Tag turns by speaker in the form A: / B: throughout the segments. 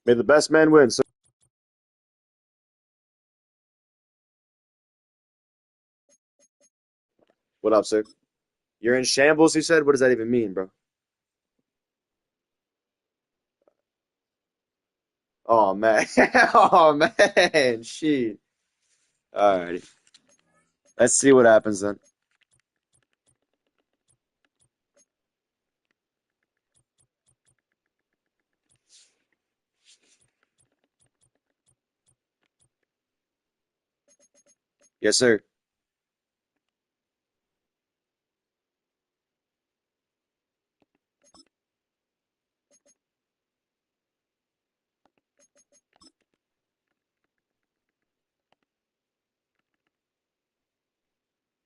A: May the best man win. So, what up, sir? You're in shambles, you said? What does that even mean, bro? Oh, man. Oh, man. Shit. Alrighty. Let's see what happens then. Yes, sir.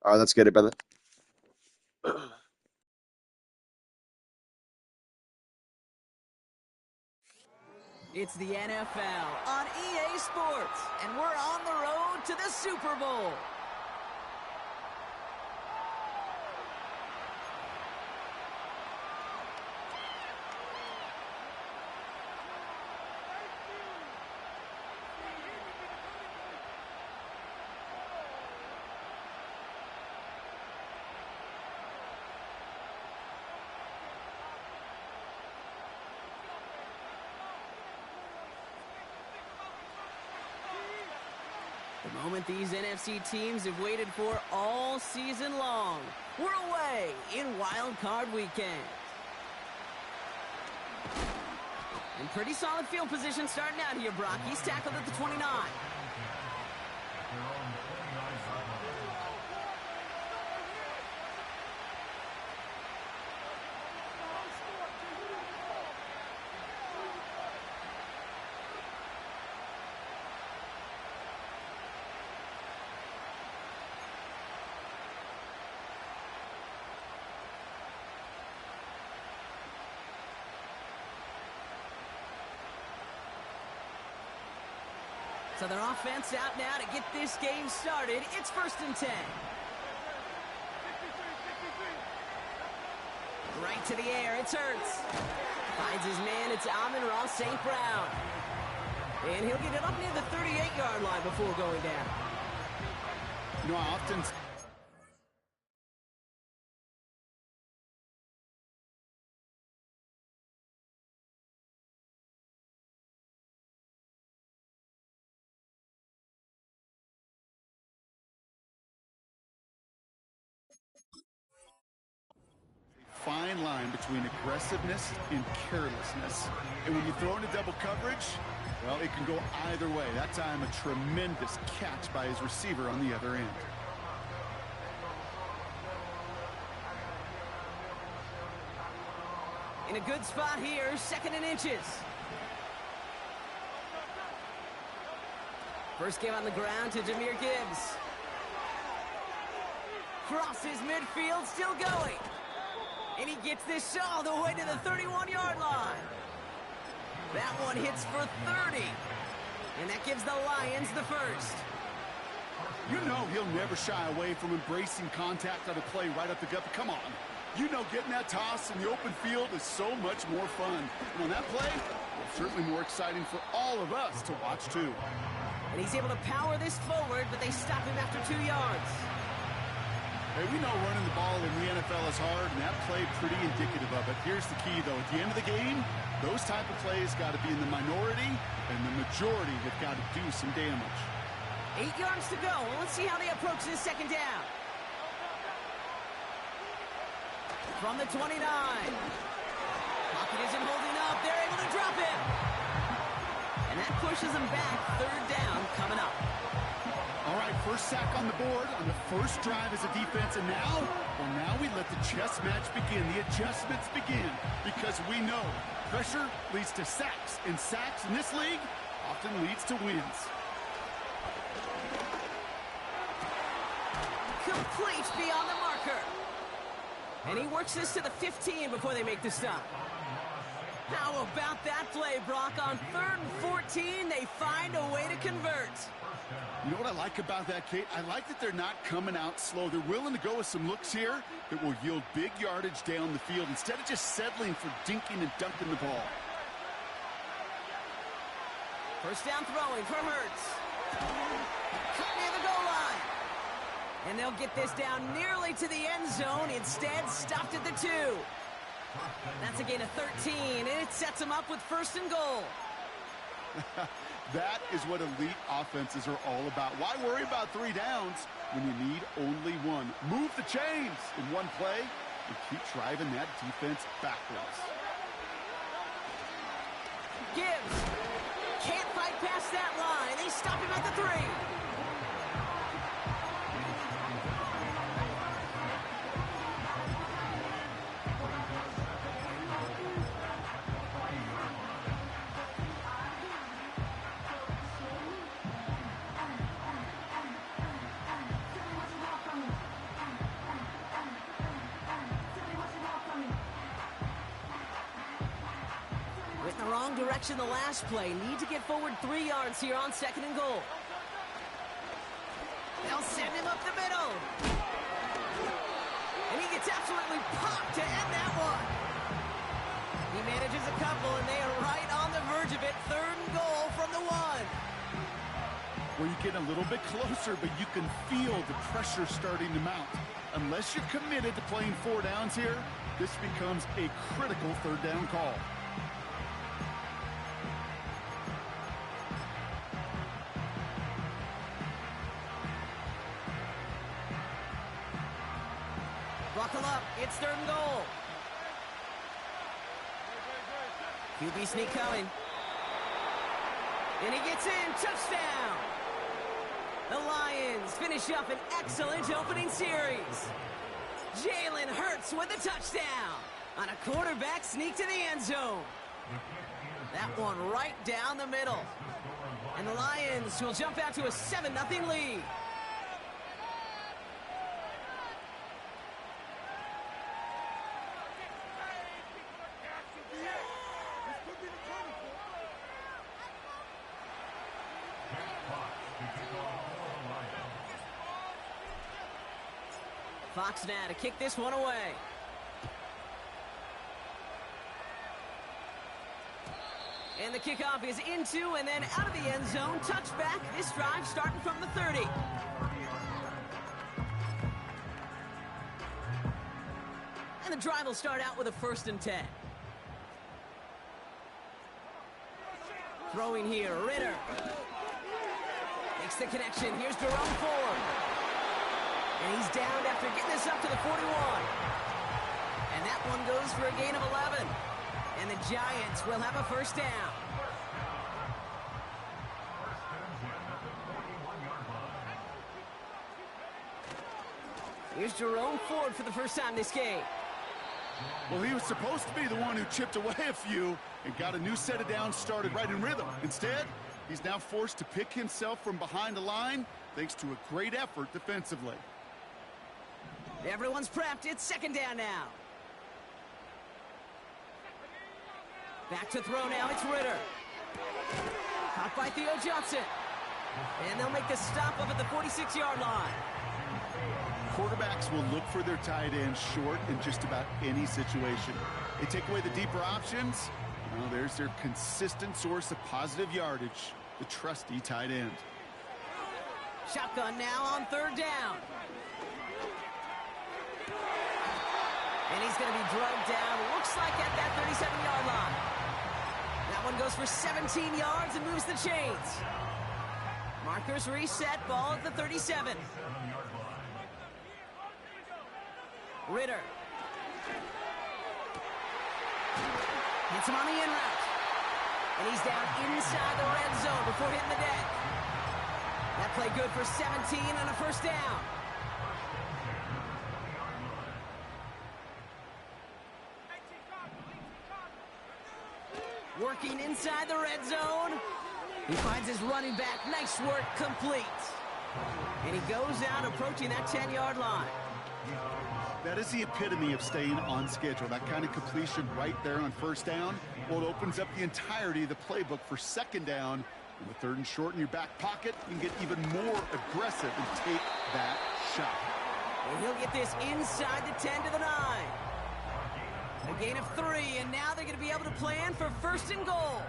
A: All right, let's get it, brother.
B: It's the NFL on EA Sports, and we're on the road to the Super Bowl. The moment these NFC teams have waited for all season long. We're away in Wildcard Weekend. In pretty solid field position starting out here, Brock. He's tackled at the 29. So their offense out now to get this game started. It's 1st and 10. Right to the air, it's Hurts. Finds his man, it's Amon-Ra St. Brown. And he'll get it up near the 38-yard line before going down.
C: You know, I often... fine line between aggressiveness and carelessness. And when you throw into double coverage, well, it can go either way. That time, a tremendous catch by his receiver on the other end.
B: In a good spot here, 2nd and inches. First game on the ground to Jahmyr Gibbs. Crosses midfield, still going. And he gets this all the way to the 31-yard line. That one hits for 30. And that gives the Lions the first.
C: You know he'll never shy away from embracing contact on a play right up the gut. But come on. You know getting that toss in the open field is so much more fun. And on that play, it's certainly more exciting for all of us to watch too.
B: And he's able to power this forward, but they stop him after 2 yards.
C: Hey, we know running the ball in the NFL is hard, and that play pretty indicative of it. Here's the key, though. At the end of the game, those type of plays got to be in the minority, and the majority have got to do some damage.
B: 8 yards to go. Well, let's see how they approach this 2nd down. From the 29. Pocket isn't holding up. They're able to drop it. And that pushes them back. 3rd down coming up.
C: All right, first sack on the board on the first drive as a defense, and now, well, now we let the chess match begin, the adjustments begin, because we know pressure leads to sacks, and sacks in this league often leads to wins.
B: Complete beyond the marker. And he works this to the 15 before they make the stop. How about that play, Brock? On 3rd and 14, they find a way to convert.
C: You know what I like about that, Kate? I like that they're not coming out slow. They're willing to go with some looks here that will yield big yardage down the field instead of just settling for dinking and dunking the ball.
B: First down throwing for Hurts. Cut near the goal line. And they'll get this down nearly to the end zone. Instead, stopped at the 2. That's a gain of 13, and it sets them up with first and goal.
C: That is what elite offenses are all about. Why worry about 3 downs when you need only 1? Move the chains in one play and keep driving that defense backwards.
B: Gibbs can't fight past that line. They stop him at the 3. Wrong direction the last play. Need to get forward 3 yards here on 2nd and goal. They'll send him up the middle. And he gets absolutely popped to end that one. He manages a couple, and they are right on the verge of it. 3rd and goal from the 1.
C: Where you get a little bit closer, but you can feel the pressure starting to mount. Unless you're committed to playing 4 downs here, this becomes a critical 3rd down call.
B: Buckle up, it's 3rd and goal. QB sneak coming. And he gets in, touchdown! The Lions finish up an excellent opening series. Jalen Hurts with a touchdown on a quarterback sneak to the end zone. That one right down the middle. And the Lions will jump out to a 7-0 lead. Fox now to kick this one away. And the kickoff is into and then out of the end zone. Touchback. This drive starting from the 30. And the drive will start out with a 1st and 10. Throwing here, Ritter. Makes the connection. Here's Jerome Ford. And he's down after getting this up to the 41. And that one goes for a gain of 11. And the Giants will have a 1st down. Here's Jerome Ford for the first time this game.
C: Well, he was supposed to be the one who chipped away a few and got a new set of downs started right in rhythm. Instead, he's now forced to pick himself from behind the line thanks to a great effort defensively.
B: Everyone's prepped. It's 2nd down now. Back to throw now. It's Ritter. Caught by Theo Johnson. And they'll make the stop up at the 46-yard line.
C: Quarterbacks will look for their tight end short in just about any situation. They take away the deeper options. Well, there's their consistent source of positive yardage, the trusty tight end.
B: Shotgun now on 3rd down. And he's going to be drugged down, looks like at that 37-yard line. That one goes for 17 yards and moves the chains. Markers reset, ball at the 37. Ritter. Hits him on the in route. And he's down inside the red zone before hitting the deck. That play good for 17 and a 1st down. Working inside the red zone. He finds his running back. Nice work, complete. And he goes out approaching that 10-yard line.
C: That is the epitome of staying on schedule. That kind of completion right there on 1st down. Well, it opens up the entirety of the playbook for 2nd down. In the 3rd and short in your back pocket, you can get even more aggressive and take that shot.
B: And he'll get this inside the 10 to the 9. A gain of 3, and now they're going to be able to plan for 1st and goal.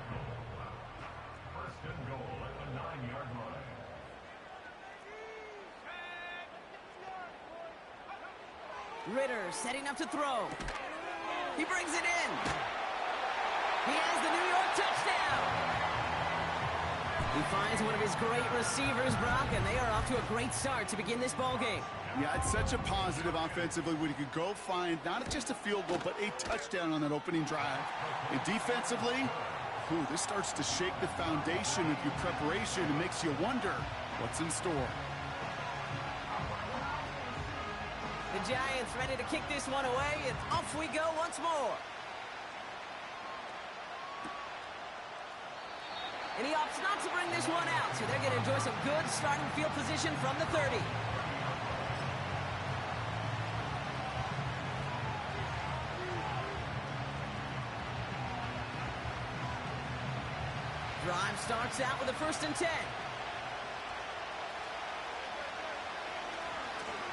D: and goal at the 9-yard line.
B: Ritter setting up to throw. He brings it in. He has the New York touchdown. He finds one of his great receivers, Brock, and they are off to a great start to begin this ball game.
C: Yeah, it's such a positive offensively when you could go find not just a field goal, but a touchdown on that opening drive. And defensively, this starts to shake the foundation of your preparation and makes you wonder what's in store.
B: The Giants ready to kick this one away, and off we go once more. And he opts not to bring this one out, so they're going to enjoy some good starting field position from the 30. Drive starts out with a 1st and 10.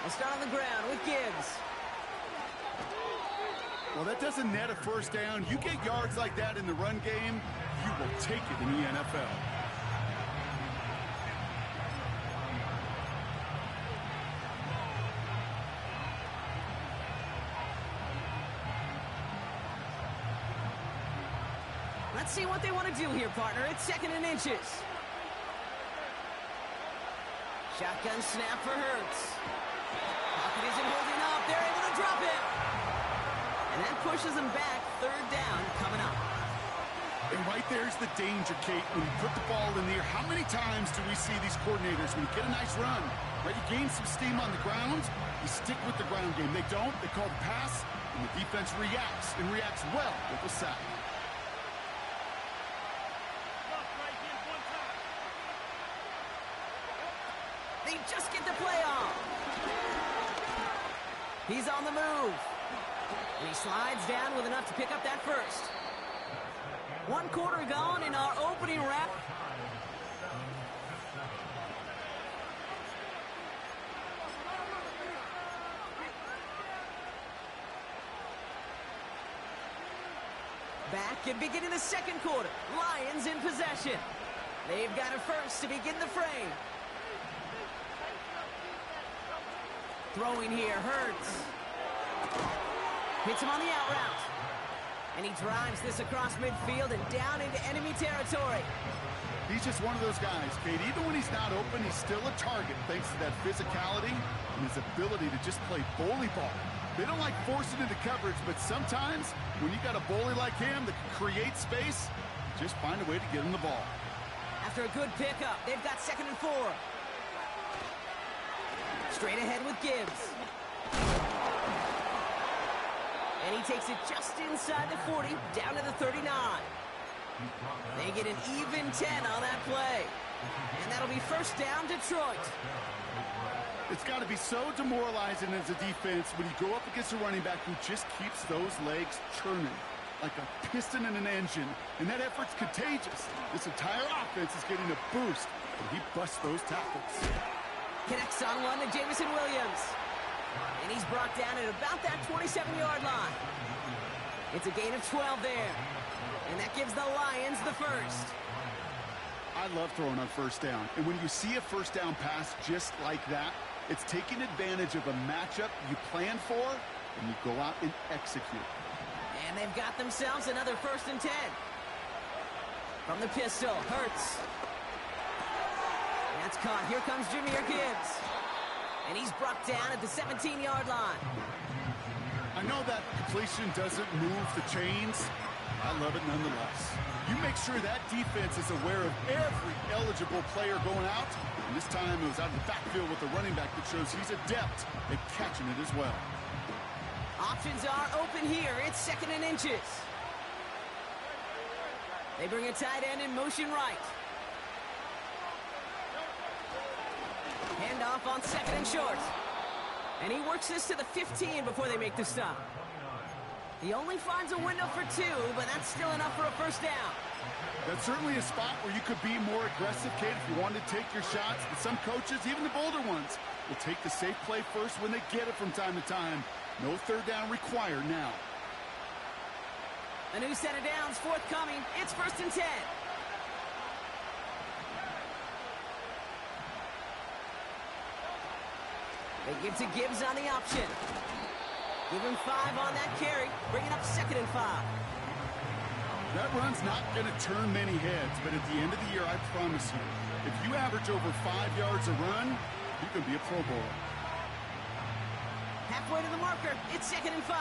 B: They'll start on the ground with Gibbs.
C: Well, that doesn't net a 1st down. You get yards like that in the run game, you will take it in the NFL.
B: Let's see what they want to do here, partner. It's 2nd and inches. Shotgun snap for Hurts. Pocket isn't holding up. They're able to drop it. And that pushes them back. 3rd down coming up.
C: And right there's the danger, Kate. When you put the ball in there, how many times do we see these coordinators, when you get a nice run, right, you gain some steam on the ground, you stick with the ground game. They don't. They call the pass, and the defense reacts, and reacts well with the sack.
B: They just get the play on. He's on the move. And he slides down with enough to pick up that 1st. 1 quarter gone in our opening wrap. Back and beginning the 2nd quarter. Lions in possession. They've got a 1st to begin the frame. Throwing here, Hurts. Hits him on the out route. And he drives this across midfield and down into enemy territory.
C: He's just one of those guys, Kate. Even when he's not open, he's still a target thanks to that physicality and his ability to just play bully ball. They don't like forcing into coverage, but sometimes when you got a bully like him that can create space, just find a way to get him the ball.
B: After a good pickup, they've got 2nd and 4. Straight ahead with Gibbs. And he takes it just inside the 40, down to the 39. They get an even 10 on that play. And that'll be 1st down, Detroit.
C: It's got to be so demoralizing as a defense when you go up against a running back who just keeps those legs churning like a piston in an engine. And that effort's contagious. This entire offense is getting a boost when he busts those tackles.
B: Connects on one to Jameson Williams. And he's brought down at about that 27-yard line. It's a gain of 12 there. And that gives the Lions the 1st.
C: I love throwing on 1st down. And when you see a 1st down pass just like that, it's taking advantage of a matchup you plan for, and you go out and execute.
B: And they've got themselves another 1st and 10. From the pistol, Hurts. That's caught. Here comes Jahmyr Gibbs. And he's brought down at the 17-yard line.
C: I know that completion doesn't move the chains. I love it nonetheless. You make sure that defense is aware of every eligible player going out. And this time it was out of the backfield with the running back that shows he's adept at catching it as well.
B: Options are open here. It's 2nd and inches. They bring a tight end in motion right. Handoff on 2nd and short. And he works this to the 15 before they make the stop. He only finds a window for 2, but that's still enough for a 1st down.
C: That's certainly a spot where you could be more aggressive, Kate, if you wanted to take your shots. But some coaches, even the bolder ones, will take the safe play first when they get it from time to time. No 3rd down required now.
B: A new set of downs forthcoming. It's 1st and 10. They give to Gibbs on the option. Give him 5 on that carry, bringing up 2nd and 5.
C: That run's not going to turn many heads, but at the end of the year, I promise you, if you average over 5 yards a run, you can be a Pro Bowler.
B: Halfway to the marker, it's 2nd and 5.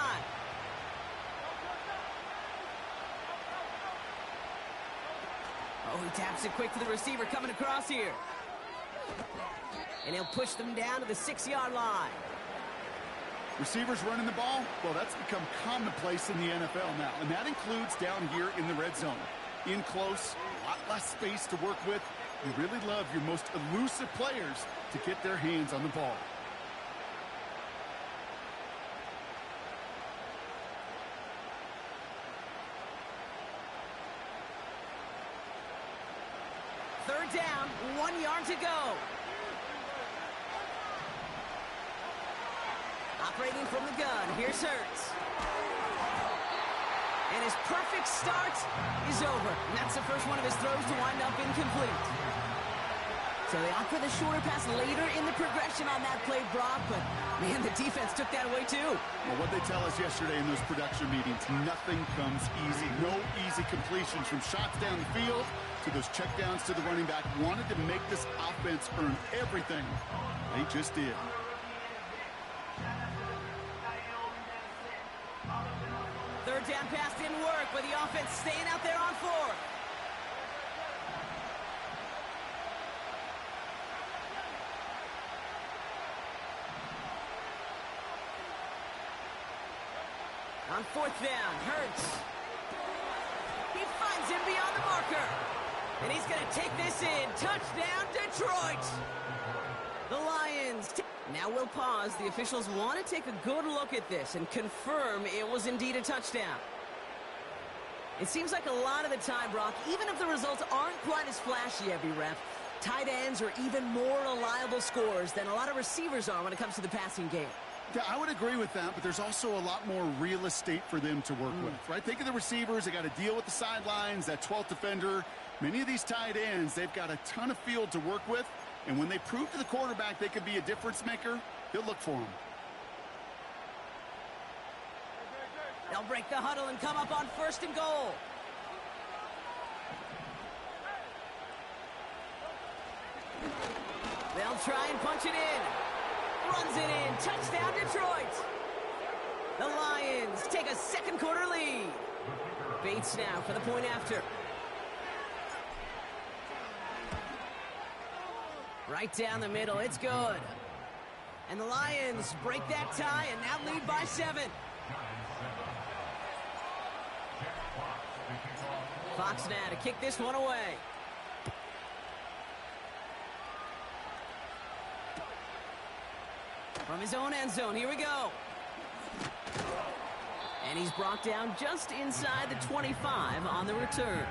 B: Oh, he taps it quick to the receiver coming across here. And he'll push them down to the 6-yard line.
C: Receivers running the ball, well, that's become commonplace in the NFL now, and that includes down here in the red zone. In close, a lot less space to work with. You really love your most elusive players to get their hands on the ball.
B: Third down, 1 yard to go. Operating from the gun, here's Hurts. And his perfect start is over. And that's the first one of his throws to wind up incomplete. So they opt for the shorter pass later in the progression on that play, Brock. But, man, the defense took that away, too.
C: Well, what they tell us yesterday in those production meetings, nothing comes easy. No easy completions from shots down the field to those checkdowns to the running back. Wanted to make this offense earn everything. They just did.
B: Third down pass didn't work, but the offense staying out there on 4th. On 4th down, Hurts. He finds him beyond the marker. And he's going to take this in. Touchdown, Detroit! The Lions. Now we'll pause. The officials want to take a good look at this and confirm it was indeed a touchdown. It seems like a lot of the time, Brock, even if the results aren't quite as flashy every rep, tight ends are even more reliable scorers than a lot of receivers are when it comes to the passing game.
C: Yeah, I would agree with that, but there's also a lot more real estate for them to work with, right? Think of the receivers. They got to deal with the sidelines, that 12th defender. Many of these tight ends, they've got a ton of field to work with, and when they prove to the quarterback they could be a difference maker, he'll look for them.
B: They'll break the huddle and come up on 1st and goal. They'll try and punch it in. Runs it in. Touchdown, Detroit. The Lions take a 2nd quarter lead. Bates now for the point after. Right down the middle. It's good. And the Lions break that tie and now lead by 7. Fox now to kick this one away. From his own end zone, here we go. And he's brought down just inside the 25 on the return.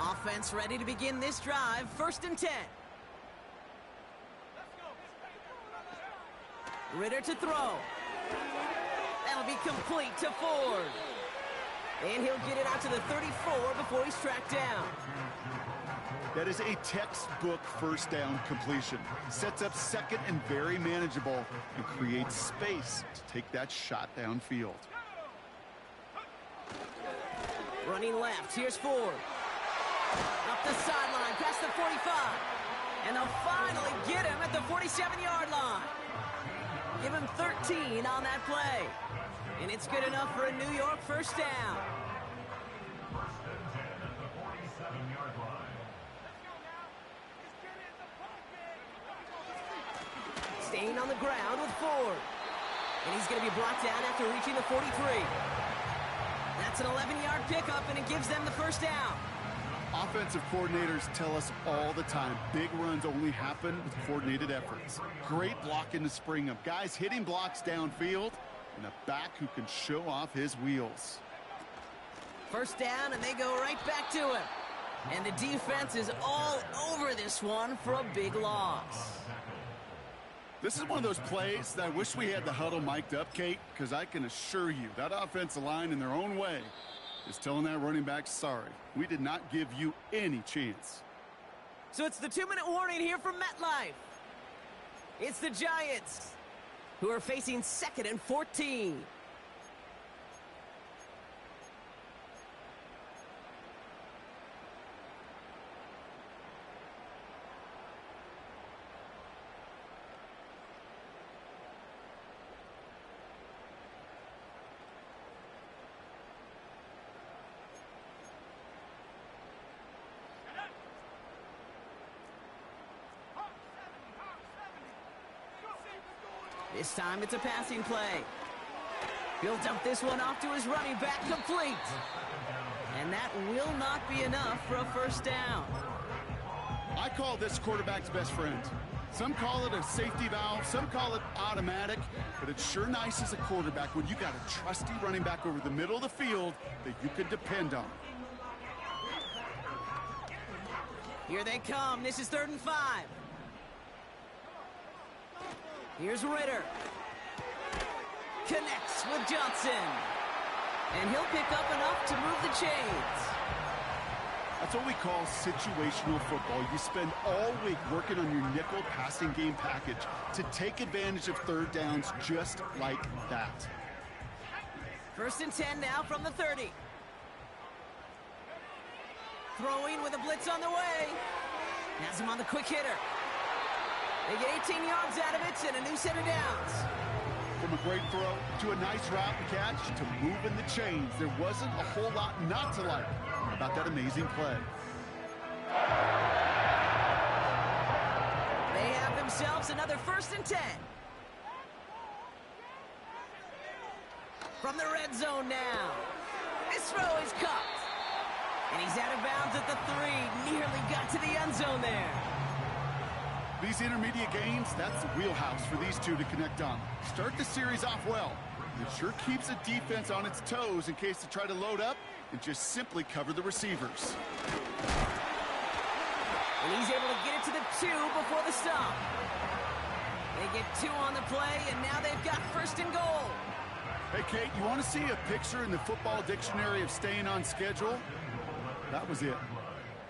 B: Offense ready to begin this drive. 1st and 10. Ritter to throw. That'll be complete to Ford. And he'll get it out to the 34 before he's tracked down.
C: That is a textbook 1st down completion. Sets up 2nd and very manageable and creates space to take that shot downfield.
B: Running left, here's Ford. Up the sideline, past the 45. And they'll finally get him at the 47-yard line. Give him 13 on that play. And it's good enough for a New York 1st down.
D: 1st and 10 at the 47-yard line.
B: Staying on the ground with Ford. And he's going to be brought down after reaching the 43. That's an 11-yard pickup, and it gives them the 1st down.
C: Offensive coordinators tell us all the time, big runs only happen with coordinated efforts. Great blocking to spring them. Guys hitting blocks downfield, and a back who can show off his wheels.
B: 1st down, and they go right back to him. And the defense is all over this one for a big loss.
C: This is one of those plays that I wish we had the huddle mic'd up, Kate, because I can assure you that offensive line in their own way is telling that running back, sorry, we did not give you any chance.
B: So it's the 2-minute warning here from MetLife. It's the Giants who are facing 2nd and 14. This time it's a passing play. He'll dump this one off to his running back, complete. And that will not be enough for a first down.
C: I call this quarterback's best friend. Some call it a safety valve, some call it automatic, but it's sure nice as a quarterback when you got a trusty running back over the middle of the field that you can depend on.
B: Here they come. This is 3rd and 5. Here's Ritter. Connects with Johnson. And he'll pick up enough to move the chains.
C: That's what we call situational football. You spend all week working on your nickel passing game package to take advantage of 3rd downs just like that.
B: 1st and 10 now from the 30. Throwing with a blitz on the way. Has him on the quick hitter. They get 18 yards out of it and a new set of downs.
C: From a great throw to a nice route and catch to moving the chains, there wasn't a whole lot not to like about that amazing play.
B: They have themselves another 1st and 10. From the red zone now. This throw is caught. And he's out of bounds at the 3. Nearly got to the end zone there.
C: These intermediate games, that's the wheelhouse for these two to connect on. Start the series off well. It sure keeps the defense on its toes in case they try to load up and just simply cover the receivers.
B: And he's able to get it to the 2 before the stop. They get 2 on the play, and now they've got 1st and goal.
C: Hey, Kate, you want to see a picture in the football dictionary of staying on schedule? That was it.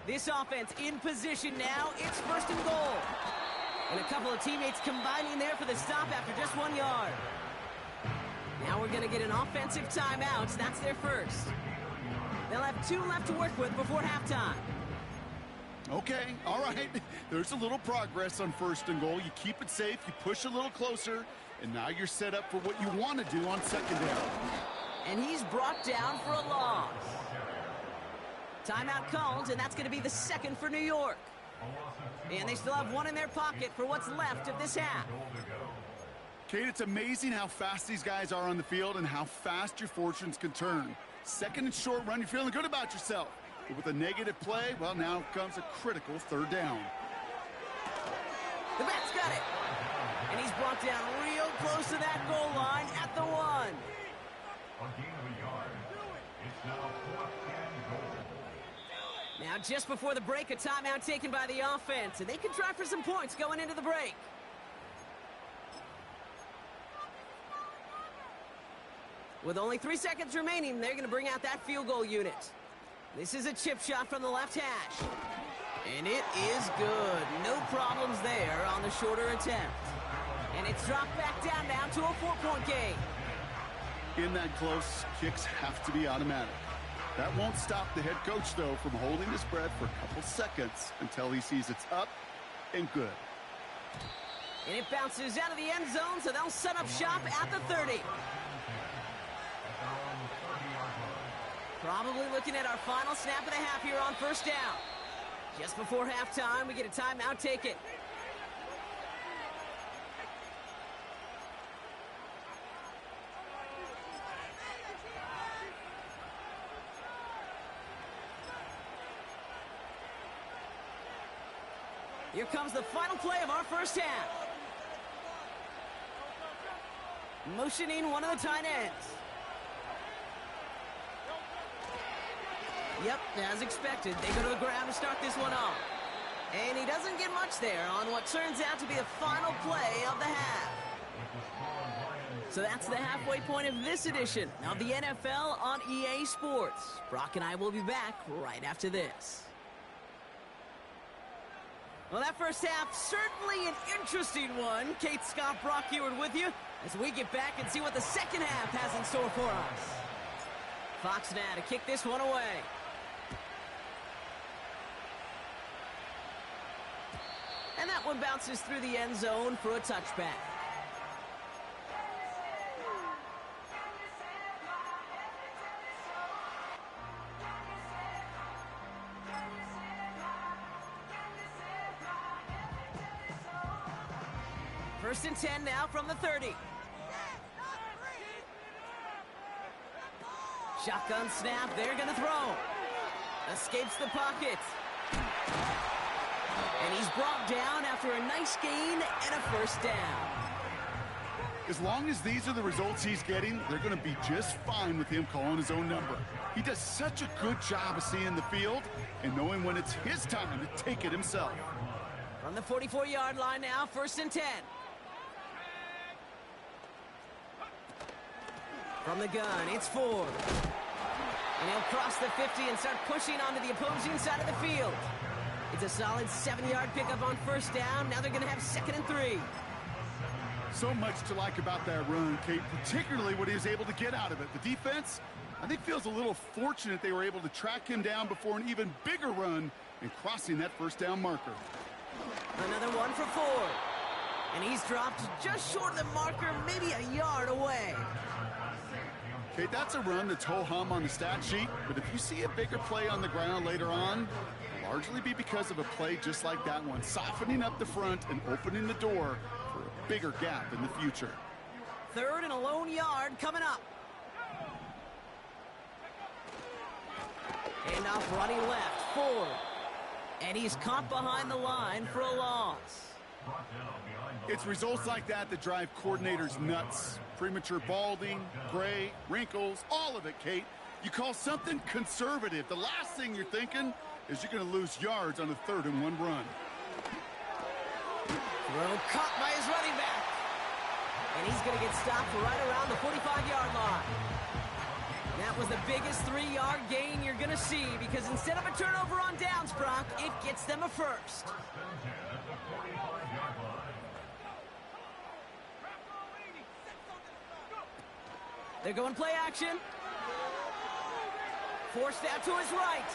B: This offense in position now. It's 1st and goal. And a couple of teammates combining there for the stop after just 1 yard. Now we're going to get an offensive timeout. That's their first. They'll have 2 left to work with before halftime.
C: Okay, all right. There's a little progress on 1st and goal. You keep it safe, you push a little closer, and now you're set up for what you want to do on 2nd down.
B: And he's brought down for a loss. Timeout called, and that's going to be the 2nd for New York. And they still have 1 in their pocket for what's left of this half.
C: Kate, it's amazing how fast these guys are on the field and how fast your fortunes can turn. 2nd and short run, you're feeling good about yourself. But with a negative play, well, now comes a critical 3rd down.
B: The Bats got it. And he's brought down real close to that goal line at the 1.
D: A gain of a yard. It's now 4th and goal.
B: Now, just before the break, a timeout taken by the offense, and they can try for some points going into the break. With only 3 seconds remaining, they're going to bring out that field goal unit. This is a chip shot from the left hash. And it is good. No problems there on the shorter attempt. And it's dropped back down now to a 4-point game.
C: In that close, kicks have to be automatic. That won't stop the head coach, though, from holding his breath for a couple seconds until he sees it's up and good.
B: And it bounces out of the end zone, so they'll set up shop at the 30. Probably looking at our final snap of the half here on 1st down. Just before halftime, we get a timeout taken. Here comes the final play of our 1st half. Motioning one of the tight ends. Yep, as expected, they go to the ground to start this one off. And he doesn't get much there on what turns out to be the final play of the half. So that's the halfway point of this edition of the NFL on EA Sports. Brock and I will be back right after this. Well, that first half, certainly an interesting one. Kate, Scott, Brock Eward with you as we get back and see what the second half has in store for us. Fox now to kick this one away. And that one bounces through the end zone for a touchback. First and 10 now from the 30. Shotgun snap, they're gonna throw. Escapes the pocket. And he's brought down after a nice gain and a first down.
C: As long as these are the results he's getting, they're going to be just fine with him calling his own number. He does such a good job of seeing the field and knowing when it's his time to take it himself.
B: From the 44-yard line now, first and 10. From the gun, it's Ford. And he'll cross the 50 and start pushing onto the opposing side of the field. It's a solid 7-yard pickup on first down. Now they're going to have 2nd and 3.
C: So much to like about that run, Kate, particularly what he was able to get out of it. The defense, I think, feels a little fortunate they were able to track him down before an even bigger run and crossing that first down marker.
B: Another one for Ford. And he's dropped just short of the marker, maybe a yard away.
C: Kate, that's a run that's ho-hum on the stat sheet, but if you see a bigger play on the ground later on, it'll largely be because of a play just like that one, softening up the front and opening the door for a bigger gap in the future.
B: 3rd and a lone yard coming up. Handoff running left, Ford. And he's caught behind the line for a loss.
C: It's results like that that drive coordinators nuts. Premature balding, gray, wrinkles, all of it, Kate. You call something conservative. The last thing you're thinking is you're going to lose yards on a 3rd and 1 run.
B: Throw caught by his running back. And he's going to get stopped right around the 45-yard line. That was the biggest 3-yard gain you're going to see because instead of a turnover on downs, Brock, it gets them a first. They're going play action. Forced out to his right.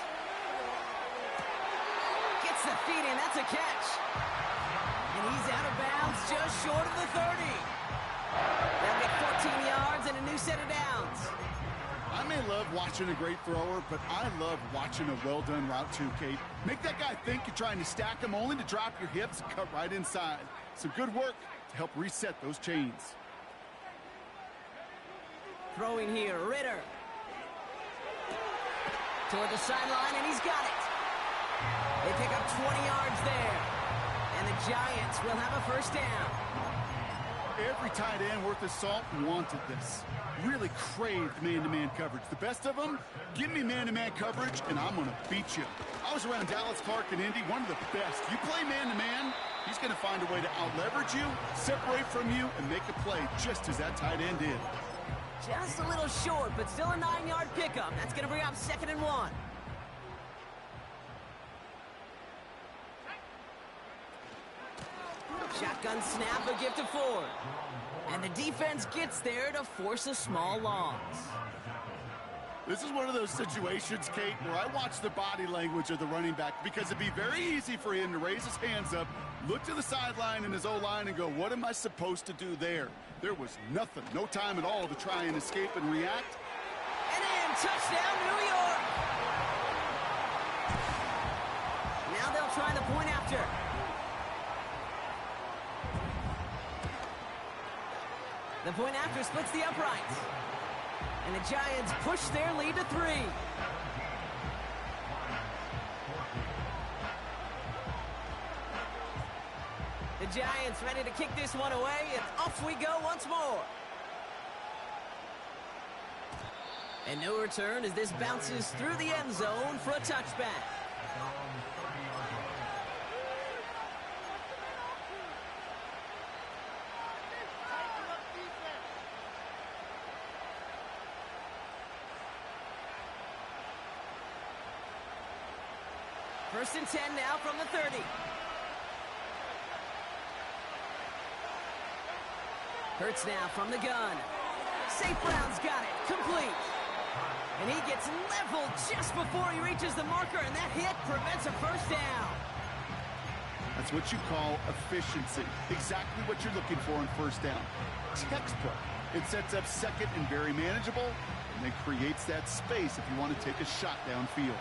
B: Gets the feet in. That's a catch. And he's out of bounds just short of the 30. They'll get 14 yards and a new set of downs.
C: I may love watching a great thrower, but I love watching a well-done route too, Kate. Make that guy think you're trying to stack him only to drop your hips and cut right inside. Some good work to help reset those chains.
B: Throwing here, Ritter. Toward the sideline, and he's got it. They pick up 20 yards there. And the Giants will have a first down.
C: Every tight end worth his salt wanted this. Really craved man-to-man coverage. The best of them, give me man-to-man coverage, and I'm going to beat you. I was around Dallas Clark and Indy, one of the best. You play man-to-man, he's going to find a way to out-leverage you, separate from you, and make a play just as that tight end did.
B: Just a little short, but still a 9-yard pickup. That's going to bring up 2nd and 1. Shotgun snap, a give to Ford. And the defense gets there to force a small loss.
C: This is one of those situations, Kate, where I watch the body language of the running back because it'd be very easy for him to raise his hands up, look to the sideline in his O-line and go, what am I supposed to do there? There was nothing, no time at all to try and escape and react.
B: And in, touchdown, New York! Now they'll try the point after. The point after splits the uprights. And the Giants push their lead to 3. The Giants ready to kick this one away, and off we go once more. And no return as this bounces through the end zone for a touchback. First and 10 now from the 30. Hurts now from the gun. St. Brown's got it. Complete. And he gets leveled just before he reaches the marker, and that hit prevents a first down.
C: That's what you call efficiency. Exactly what you're looking for on first down. Textbook. It sets up second and very manageable, and then creates that space if you want to take a shot downfield.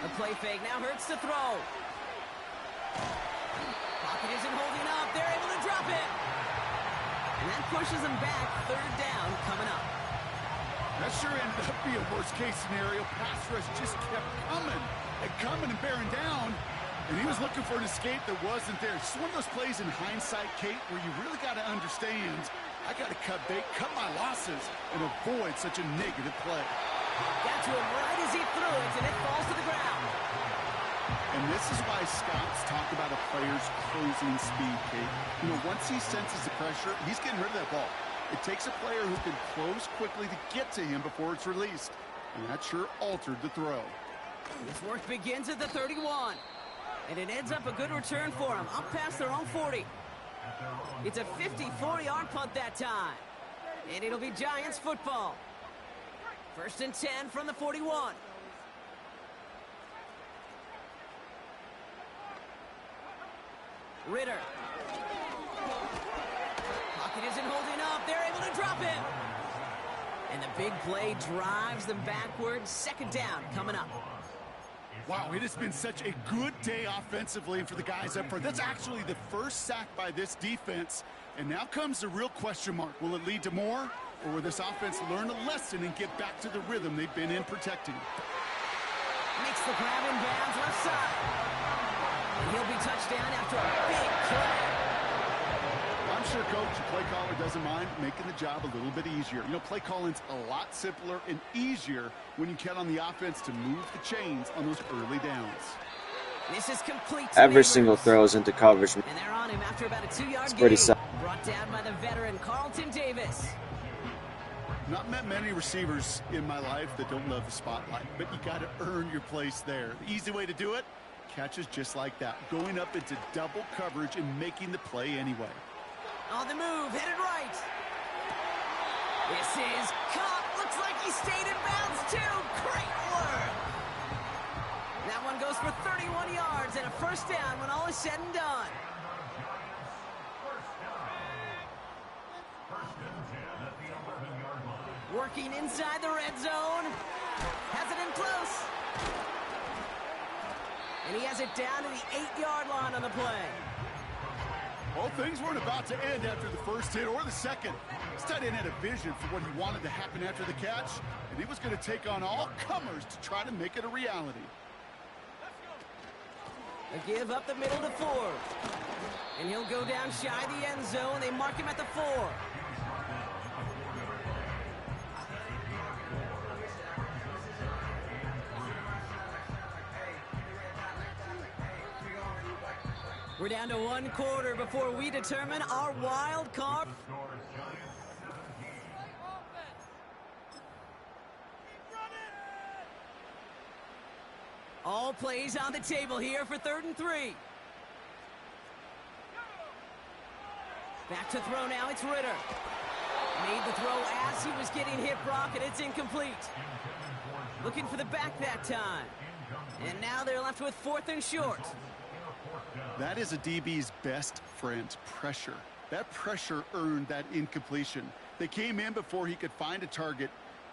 B: The play fake now Hurts to throw. Pocket isn't holding up. They're able to drop it. And that pushes them back. Third down coming up.
C: That sure ended up being a worst-case scenario. Pass rush just kept coming and bearing down. And he was looking for an escape that wasn't there. It's one of those plays in hindsight, Kate, where you really got to understand, I got to cut bait, cut my losses, and avoid such a negative play.
B: Got to him right as he threw it, and it falls to the ground.
C: And this is why scouts talk about a player's closing speed, Kate. You know, once he senses the pressure, he's getting rid of that ball. It takes a player who can close quickly to get to him before it's released. And that sure altered the throw.
B: This work begins at the 31. And it ends up a good return for him, up past their own 40. It's a 54-yard punt that time. And it'll be Giants football. First and 10 from the 41. Ritter. Pocket isn't holding up. They're able to drop it. And the big play drives them backwards. Second down coming up.
C: Wow, it has been such a good day offensively for the guys up front. That's actually the first sack by this defense. And now comes the real question mark. Will it lead to more? Or will this offense learn a lesson and get back to the rhythm they've been in protecting?
B: Makes the grab in bounds left side. And he'll be touchdown after a big play.
C: I'm sure Coach, the play caller, doesn't mind making the job a little bit easier. You know, play calling's a lot simpler and easier when you count on the offense to move the chains on those early downs.
B: This is complete.
A: Every single throw is into coverage.
B: And they're on him after about a 2-yard gain.
A: Pretty solid.
B: Brought down by the veteran Carlton Davis.
C: Not met many receivers in my life that don't love the spotlight, but you got to earn your place there. The easy way to do it, catches just like that, going up into double coverage and making the play anyway.
B: On the move, headed right. This is caught. Looks like he stayed in bounds too. Great work. That one goes for 31 yards and a first down when all is said and done. Working inside the red zone. Has it in close. And he has it down to the 8-yard line on the play.
C: Well, things weren't about to end after the first hit or the second. This tight end had a vision for what he wanted to happen after the catch, and he was going to take on all comers to try to make it a reality.
B: A give up the middle to Ford. And he'll go down shy of the end zone. They mark him at the 4. We're down to 1 quarter before we determine our wild card. All plays on the table here for 3rd and 3. Back to throw now, it's Ritter. Made the throw as he was getting hit, Brock, and it's incomplete. Looking for the back that time. And now they're left with 4th and short.
C: That is a DB's best friend, pressure. That pressure earned that incompletion. They came in before he could find a target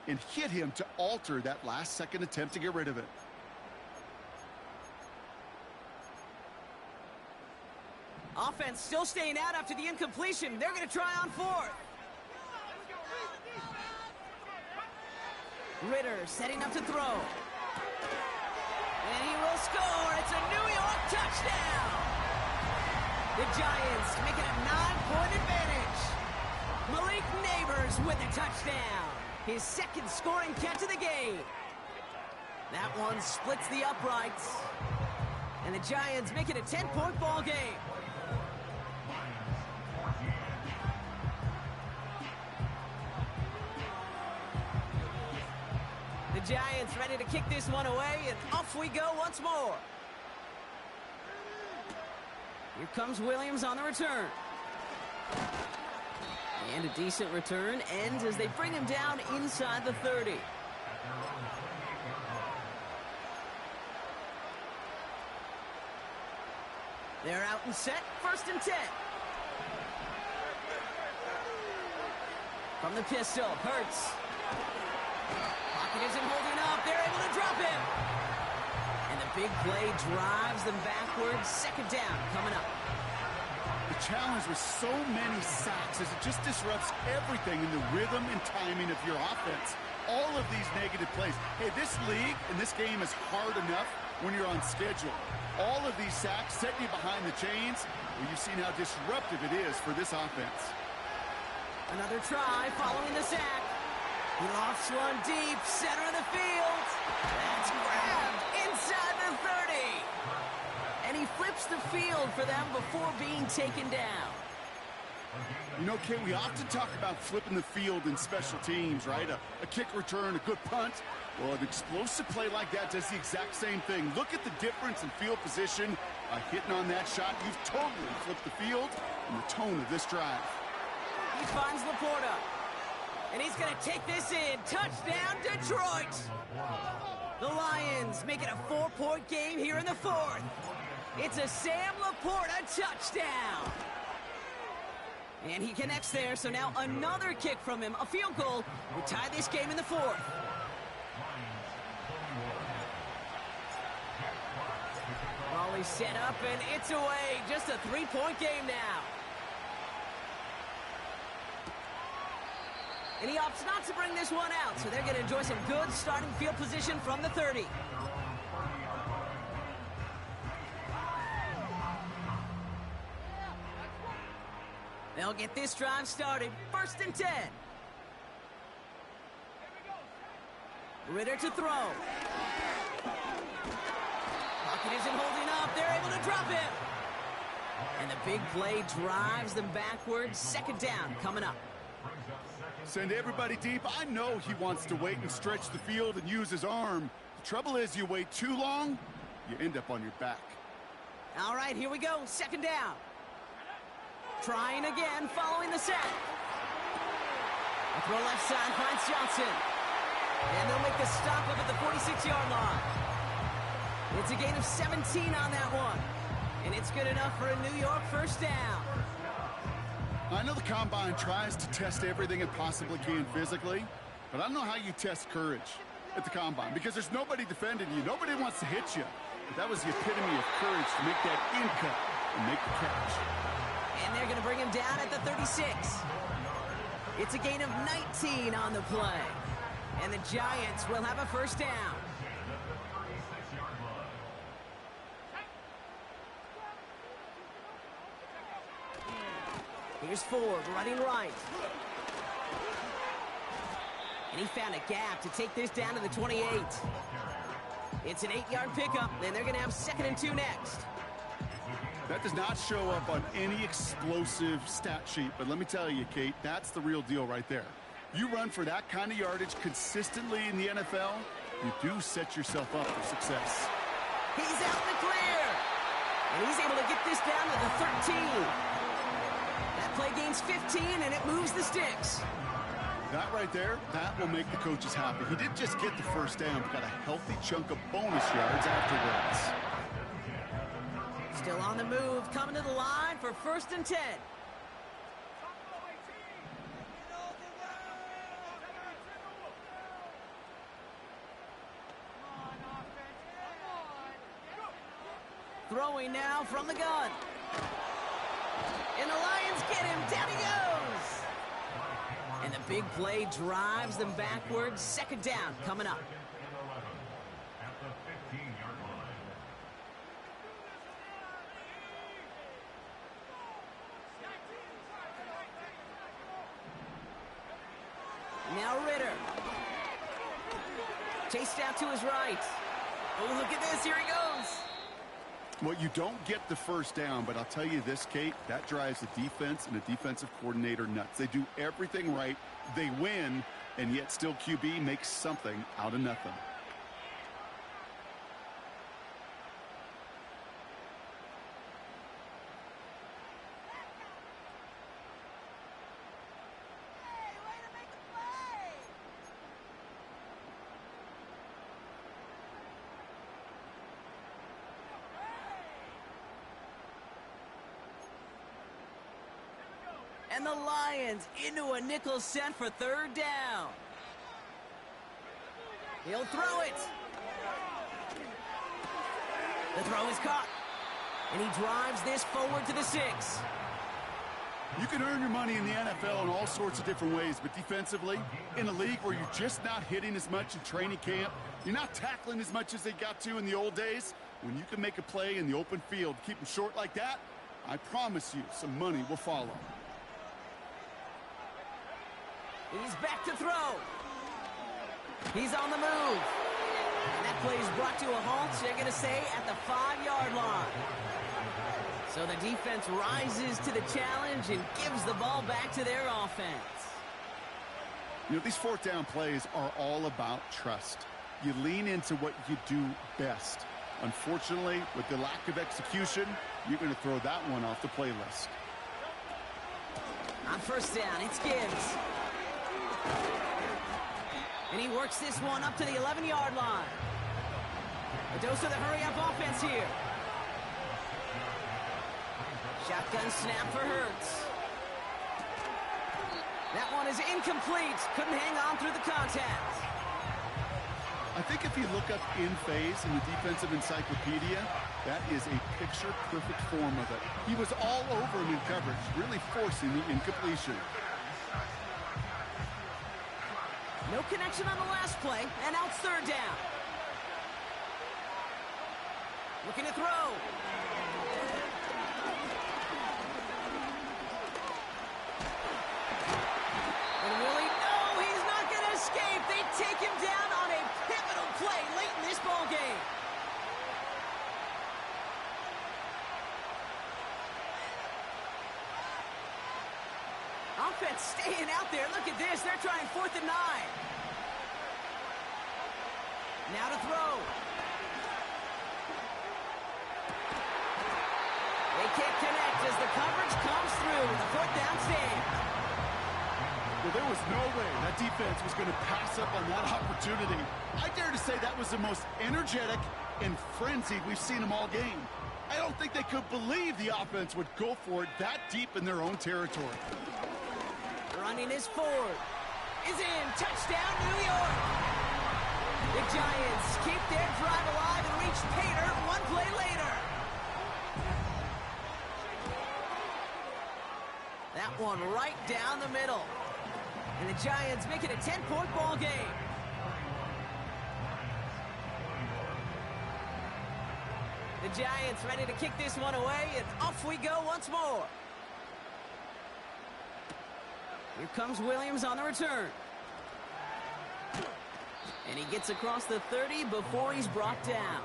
C: and hit him to alter that last-second attempt to get rid of it.
B: Offense still staying out after the incompletion. They're going to try on 4th. Ritter setting up to throw. And he will score. It's a New Giants make it a 9-point advantage. Malik Neighbors with a touchdown. His second scoring catch of the game. That one splits the uprights. And the Giants make it a 10-point ball game. The Giants ready to kick this one away, and off we go once more. Here comes Williams on the return. And a decent return ends as they bring him down inside the 30. They're out and set, 1st and 10. From the pistol, Hurts. Pocket isn't holding up, they're able to drop him. And the big play drives them backwards, 2nd down coming up.
C: The challenge with so many sacks is it just disrupts everything in the rhythm and timing of your offense. All of these negative plays. Hey, this league and this game is hard enough when you're on schedule. All of these sacks set you behind the chains. Well, you've seen how disruptive it is for this offense.
B: Another try following the sack. He lofts one deep, center of the field. That's grabbed inside the 30. And he flips the field for them before being taken down.
C: You know, Kate, we often talk about flipping the field in special teams, right? A kick return, a good punt. Well, an explosive play like that does the exact same thing. Look at the difference in field position. Hitting on that shot, you've totally flipped the field and the tone of this drive.
B: He finds Laporta. And he's going to take this in. Touchdown, Detroit! The Lions make it a 4-point game here in the 4th. It's a Sam Laporta touchdown. And he connects there, so now another kick from him. A field goal will tie this game in the 4th. Raleigh set up, and it's away. Just a 3-point game now. And he opts not to bring this one out, so they're going to enjoy some good starting field position from the 30. They'll get this drive started. 1st and 10. Ritter to throw. Pocket isn't holding up. They're able to drop him. And the big play drives them backwards. 2nd down coming up.
C: Send everybody deep. I know he wants to wait and stretch the field and use his arm. The trouble is you wait too long, you end up on your back.
B: All right, here we go. 2nd down. Trying again following the sack. A throw left side finds Johnson. And they'll make the stop up at the 46-yard line. It's a gain of 17 on that one. And it's good enough for a New York 1st down.
C: I know the Combine tries to test everything it possibly can physically, but I don't know how you test courage at the Combine because there's nobody defending you. Nobody wants to hit you. But that was the epitome of courage to make that in cut and make the catch.
B: And they're going to bring him down at the 36. It's a gain of 19 on the play. And the Giants will have a 1st down. Here's Ford running right. And he found a gap to take this down to the 28. It's an 8-yard pickup, and they're going to have 2nd and 2 next.
C: That does not show up on any explosive stat sheet, but let me tell you, Kate, that's the real deal right there. You run for that kind of yardage consistently in the NFL, you do set yourself up for success.
B: He's out in the clear. And he's able to get this down to the 13. That play gains 15, and it moves the sticks.
C: That right there, that will make the coaches happy. He didn't just get the 1st down, but got a healthy chunk of bonus yards afterwards.
B: Still on the move, coming to the line for 1st and 10. Throwing now from the gun. And the Lions get him. Down he goes. And the big play drives them backwards. 2nd down coming up.
D: At the 15-yard line.
B: Now Ritter. Chased out to his right. Oh, look at this. Here he goes.
C: Well, you don't get the first down, but I'll tell you this, Kate, that drives the defense and the defensive coordinator nuts. They do everything right. They win, and yet still QB makes something out of nothing.
B: And the Lions into a nickel set for third down. He'll throw it. The throw is caught. And he drives this forward to the 6.
C: You can earn your money in the NFL in all sorts of different ways, but defensively, in a league where you're just not hitting as much in training camp, you're not tackling as much as they got to in the old days, when you can make a play in the open field, keep them short like that, I promise you some money will follow.
B: He's back to throw. He's on the move. And that play is brought to a halt, so you're going to say, at the 5-yard line. So the defense rises to the challenge and gives the ball back to their offense.
C: You know, these fourth down plays are all about trust. You lean into what you do best. Unfortunately, with the lack of execution, you're going to throw that one off the playlist.
B: On first down, it's Gibbs. And he works this one up to the 11-yard line. A dose of the hurry-up offense here. Shotgun snap for Hurts. That one is incomplete. Couldn't hang on through the contact.
C: I think if you look up in phase in the defensive encyclopedia, that is a picture-perfect form of it. He was all over him in coverage, really forcing the incompletion.
B: No connection on the last play, and now it's third down. Looking to throw. And will he? No, he's not going to escape. They take him down on a pivotal play late in this ball game. Offense staying out there. Look at this. They're trying 4th and 9. Now to throw. They can't connect as the coverage comes through. The 4th down stand.
C: Well, there was no way that defense was going to pass up on that opportunity. I dare to say that was the most energetic and frenzied we've seen them all game. I don't think they could believe the offense would go for it that deep in their own territory.
B: Running is Ford. Is in. Touchdown, New York. The Giants keep their drive alive and reach Pater one play later. That one right down the middle. And the Giants make it a 10-point ball game. The Giants ready to kick this one away, and off we go once more. Here comes Williams on the return. And he gets across the 30 before he's brought down.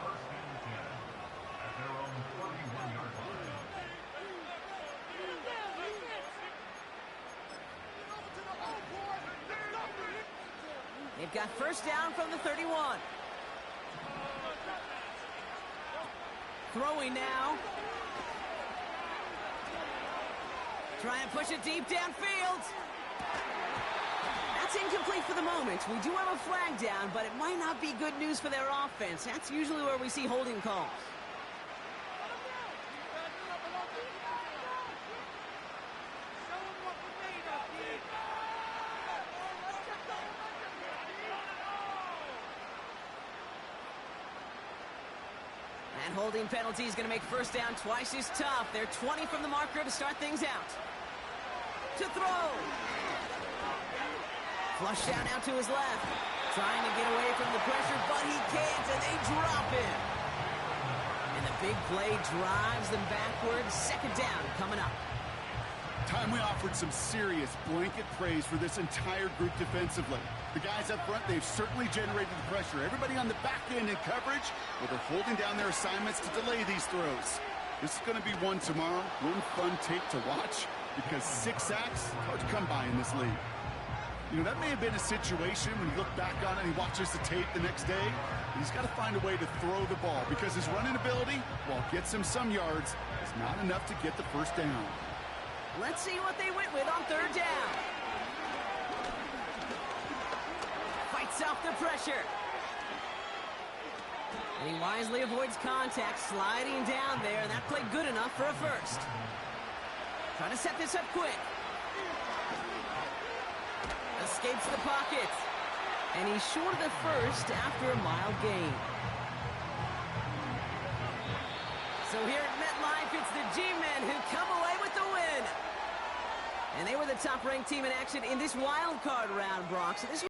B: They've got first down from the 31. Throwing now. Try and push it deep downfield. That's incomplete for the moment. We do have a flag down, but it might not be good news for their offense. That's usually where we see holding calls. And holding penalty is going to make first down twice as tough. They're 20 from the marker to start things out. To throw. Flush down out to his left. Trying to get away from the pressure, but he can't, and they drop him. And the big play drives them backwards. Second down coming up.
C: Time we offered some serious blanket praise for this entire group defensively. The guys up front, they've certainly generated the pressure. Everybody on the back end in coverage, well, they're holding down their assignments to delay these throws. This is going to be one tomorrow, one fun tape to watch, because 6 sacks, hard to come by in this league. You know, that may have been a situation when you look back on it and he watches the tape the next day. He's got to find a way to throw the ball because his running ability, while it gets him some yards, is not enough to get the first down.
B: Let's see what they went with on 3rd down. Fights off the pressure. And he wisely avoids contact, sliding down there, and that played good enough for a first. Trying to set this up quick. Escapes the pocket. And he's short of the first after a mile gain. So here at MetLife, it's the G-Men who come away with the win. And they were the top-ranked team in action in this wild card round, Brock. So this